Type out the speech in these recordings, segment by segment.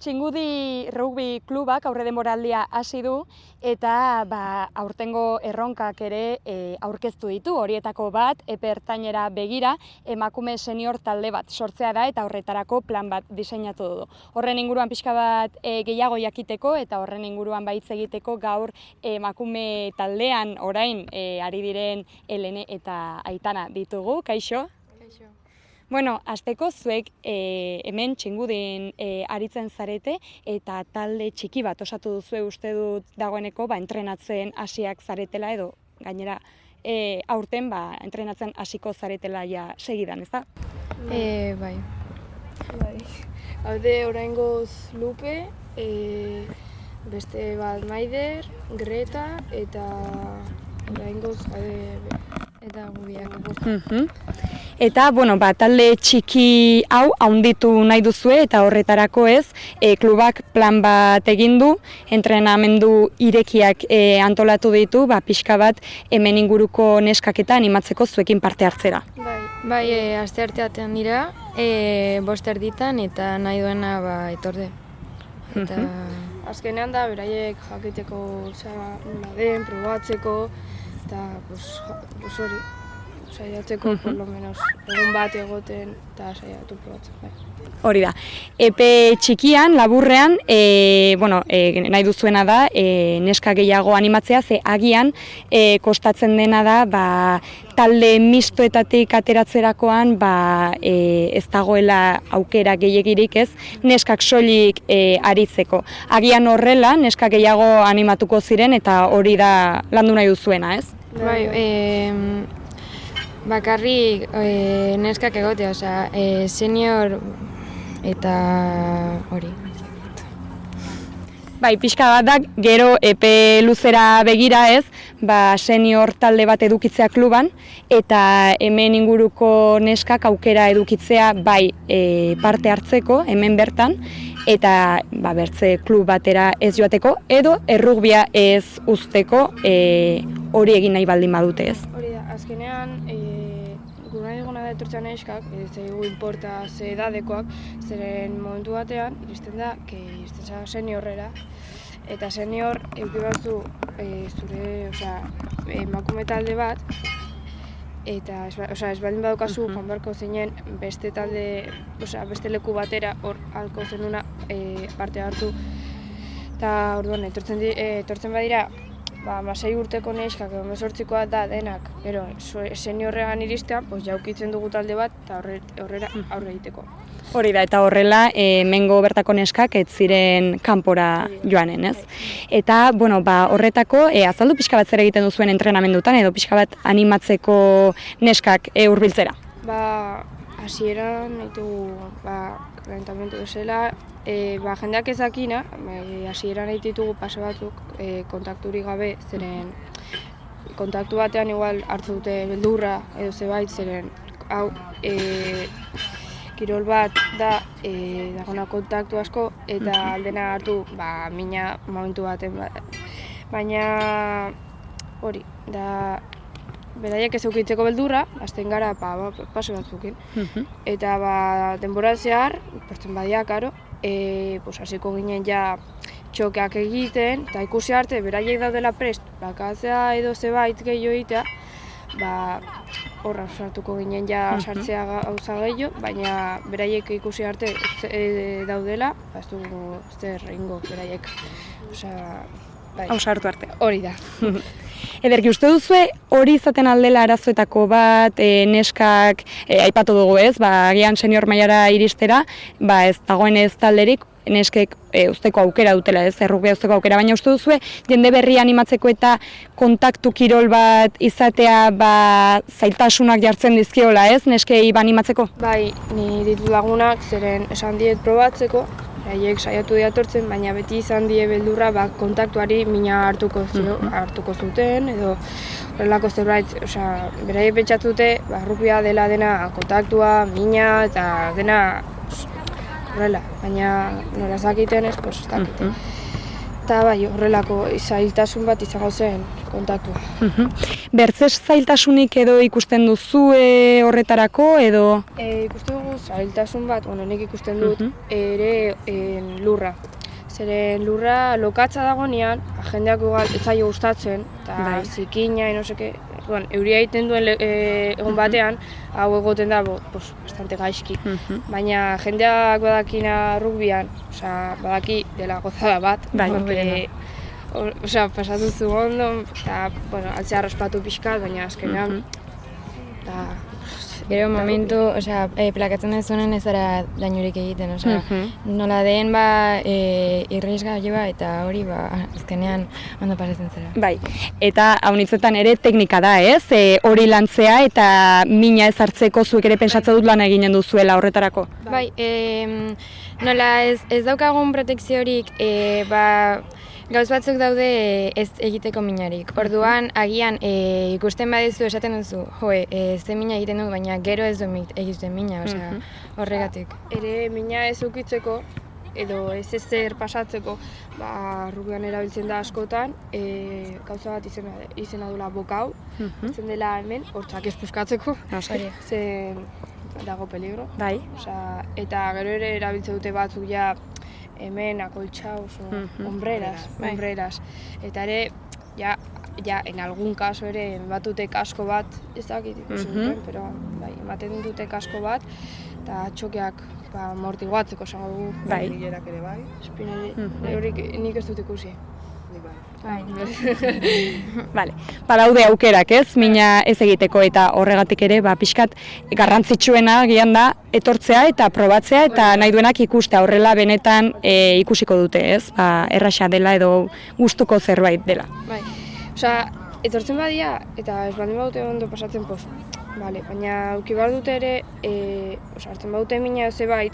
Txingudi Rugby Klubak aurre denboraldia hasi du eta aurtengo erronkak ere aurkeztu ditu. Horietako bat, epe ertainera begira, emakume senior talde bat sortzea da eta horretarako plan bat diseinatu du. Horren inguruan pixka bat gehiago jakiteko eta horren inguruan hitz egiteko gaur emakume taldean orain ari diren Elene eta Aitana ditugu. Kaixo? Bueno, hasteko zuek hemen Txingudin aritzen zarete eta talde txiki bat osatu duzue uste dut dagoeneko entrenatzen hasiak zaretela edo gainera aurten entrenatzen hasiko zaretela ja segidan, ezta? Bai. Haude oraingoz Lupe, beste bat Maider, Greta eta oraingoz eta gubiak. Eta, talde txiki hau handitu nahi duzue eta horretarako klubak plan bat egin du, entrenamendu irekiak antolatu ditu, pixka bat hemen inguruko neskak eta animatzeko zuekin parte hartzera. Bai, asteartean dira, 5 erditan eta nahi duena etorde. Eta azkenean da, beraiek jakiteko nola den, probatzeko, eta hori. Saiatzeko, por lo menos, egun bat egoten eta saiatu probatzen. Hori da. Epe txikian, laburrean, nahi duzuena da, neska gehiago animatzea, ze agian kostatzen dena da, talde mistoetatik ateratzerakoan ez dagoela aukera gehiegirik neskak soilik aritzeko. Agian horrela, neska gehiago animatuko ziren eta hori da landu nahi duzuena, ez? Bai, bakarrik neskak egotea, senior eta hori. Bai, pixka bat da, gero epe luzera begira senior talde bat edukitzea kluban, eta hemen inguruko neskak aukera edukitzea parte hartzeko, hemen bertan, eta bertze klub batera ez joateko, edo errugbia ez uzteko hori egin nahi baldin badute ez. Hori da, azkenean, gure egona da etortzean neskak, ez dugu inporta ze edadekoak, zeren momentu batean, iristen da, iristen za seniorrera, eta senior eukibazu zure emakume talde bat, eta ez baldin badaukazu joan beharko zinen beste talde, beste leku batera hor halko zenuna parte hartu, eta orduan etortzen badira 6 urteko neskak, 18koa da denak, gero seniorrean iristean, jaukitzen dugu talde bat eta horrela aurre egiteko. Hori da, eta horrela, mengo bertako neskak ez ziren kanpora joanen, ez? Eta, horretako, azaldu pixka bat zer egiten duzuen entrenamendutan, edo pixka bat animatzeko neskak hurbiltzera? Hasieran, kalentamendu bezala, jendeak ez dakina, hasieran ditugu pase batzuk kontakturik gabe, zeren kontaktu batean igual hartu dute beldurra edo zebait, zeren hau kirol bat da dagona kontaktu asko eta aldena hartu mina momentu baten baina hori da beraiek ez eukitzeko beldurra, hasten gara pase batzukin. Eta denbora zehar, pertsen badia, karo, hasiko ginen ja txokeak egiten, eta ikusi arte, beraiek daudela prest, bakatzea edo zebait gehiago egitea, horra sartuko ginen ja sartzea gauza gehiago, baina beraiek ikusi arte daudela, ez dugu zer egingo beraiek. Hau sartu arte. Hori da. Ederki, uste duzue hori izaten aldela arazoetako bat, neskak, aipatu dugu agian senior mailara iristera, ez dagoen ez talderik, neskek uzteko aukera dutela, errugbia uzteko aukera, baina uste duzue jende berri animatzeko eta kontaktu kirol bat izatea zailtasunak jartzen dizkiola, neskei animatzeko? Bai, ni ditu lagunak, zeren esan diet probatzeko, beraiek saiatu diatortzen, baina beti izan die beldurra kontaktuari mina hartuko zuten, edo horrelako zerbait, beraiek pentsatu dute, rugbia dela dena kontaktua, mina eta dena horrela, baina nola zakiten ez dakite. Eta bai, horrelako zailtasun bat izango zen kontatua. Bertzez zailtasunik edo ikusten duzue horretarako edo? Ikusten dugu zailtasun bat, nik ikusten dut, ere lurra. Zeren lurra lokatza dagoenean, jendeak igual ez zaio gustatzen, eta zikina, euria egiten duen egun batean, hau egoten da, bastante gaizki. Baina jendeak badakina rugbyan, badaki dela gozada bat, pasatu zu ondo, eta altzea raspatu pixkat, baina azkenean, gero momentu, plakatzen dezunen ez dara dainurik egiten, nola den irrisgailua eta hori azkenean ondo pasatzen zera. Bai, eta haunitzetan ere teknika da, ez? Hori lantzea eta mina ez hartzeko zuek ere pensatze dut lan eginen duzuela horretarako. Bai, nola ez daukagun protekziorik, gauz batzuk daude ez egiteko minarik. Orduan, agian ikusten badezu esaten duzu, ze mina egiten du, baina gero ez du egiten mina, horregatik. Ere mina ez ukitzeko, edo ez ezer pasatzeko, rugbyan erabiltzen da askotan, gauza bat izena duela bokau, izan dela hemen, hortzak ez puskatzeko, zen dago peligro. Eta gero ere erabiltzen dute batzuk ja, hemen akoltxaus, hombreras. Eta ere, en algun kaso ere, batute kasko bat, ez dakit ikusten, pero ematen dute kasko bat, eta txokeak amortiguatzeko esango dugu. Espinelerak ere bai? Espinelerak nik ez dut ikusi. Badaude aukerak, ez? Mina ez egiteko eta horregatik ere pixkat garrantzitsuena gian da etortzea eta probatzea eta nahi duenak ikustea horrela benetan ikusiko dute, ez? Erraxa dela edo gustuko zerbait dela. Etortzen badia eta ez baldin badute ondo pasatzen baina auki behar dute ere, hartzen badute mina zebait,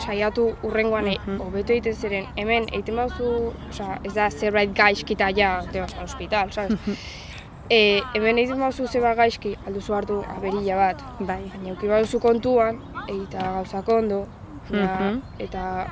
saiatu urrengoan hobeto egiten ziren, hemen egiten baduzu, ez da zerbait gaizkita ja, te vas al hospital, sabes? Hemen egiten baduzu zerbait gaizki, alduzu hartu aberilla bat, baina auki baduzu kontuan, egita gauzak ondo, eta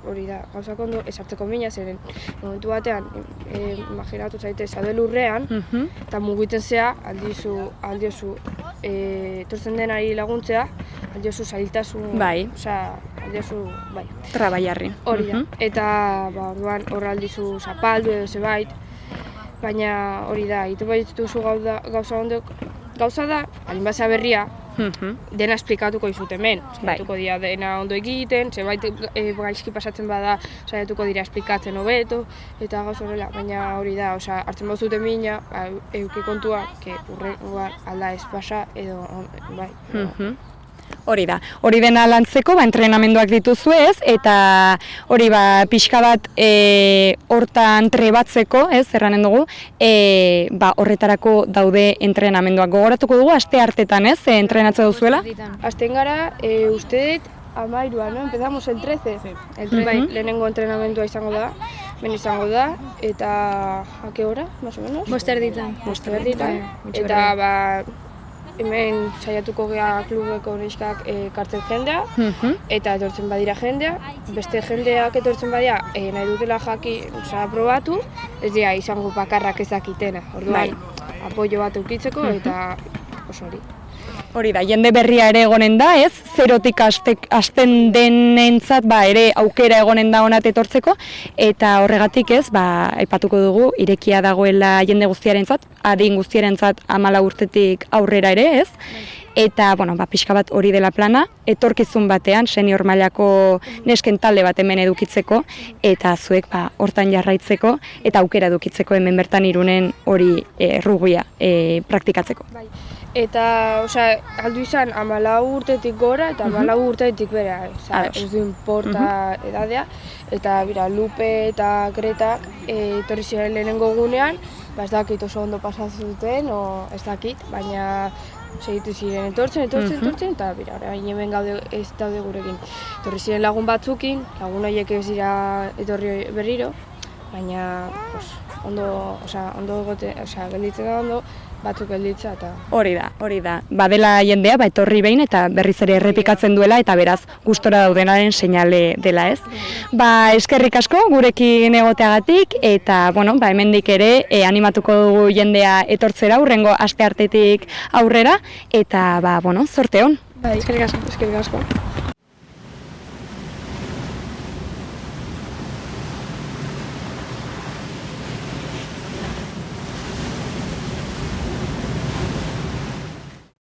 hori da, gauzak ondo, ez hartzeko mina zeren, momentu batean, imaginatu zaite, zaude lurrean, eta mugitzen zea, aldiozu, etortzen denari laguntzea, aldiozu zailtasun, aldiozu, trabaiarri. Hori da, eta orduan horra aldizu zapaldu edo zebait, baina hori da, egiten badituzu gauza ondok, gauza da, alinbazea berria, dena esplikatuko dizut hemen, saiatuko dira dena ondo egiten, zebait gaizki pasatzen bada, saiatuko dira esplikatzen hobeto, eta gauza horrela, baina hori da, hartzen bauzute mina, euki kontua, urrengoan alda ez pasa, edo, Hori da, hori dena lantzeko entrenamenduak dituzu ez, eta hori pixka bat hortan trebatzeko, erranen dugu, horretarako daude entrenamenduak. Gogoratuko dugu, aste hartetan ez, entrenatze duzuela? Azten gara, uste dut, 13, no? Empezamos el 13. Lehenengo entrenamendua izango da, eta a qué hora, más o menos? Bosterditan. Eta hemen saiatuko gea klubeko neskak kartzen jendea, eta etortzen badira jendea, beste jendeak etortzen badira nahi dutela probatu, ez dira izango bakarrak ezakitena, orduan apoio bat eukitzeko eta oso hori. Hori da, jende berria ere egonen da, ez? Zerotik hasten denentzat ere aukera egonen da honat etortzeko, eta horregatik ez, aipatuko dugu, irekia dagoela jende guztiarentzat, adin guztiarentzat 14 urtetik aurrera ere, ez? Eta, pixka bat hori dela plana, etorkizun batean, senior mailako nesken talde bat hemen edukitzeko, eta zuek hortan jarraitzeko, eta aukera edukitzeko hemen bertan Irunen hori rugbya praktikatzeko. Eta, aldu izan 14 urtetik gora eta 14 urtetik bera, ez du importa edadea, eta Lupe eta Gretak etorri ziren lehenengo egunean, ez dakit oso ondo pasatzen duten, ez dakit, baina segitu ziren etortzen, eta orain hemen gaude ez daude gurekin. Etorri ziren lagun batzukin, lagun horiek ez dira etorri berriro, baina ondo gelditzen da ondo, batzuk gelditza eta... Hori da. Badela jendea, etorri behin eta berriz ere errepikatzen duela eta beraz gustora daudenaren seinale dela, ez? Eskerrik asko gurekin egoteagatik eta, hemendik ere animatuko dugu jendea etortzera hurrengo asteartetik aurrera eta, zorte on. Eskerrik asko.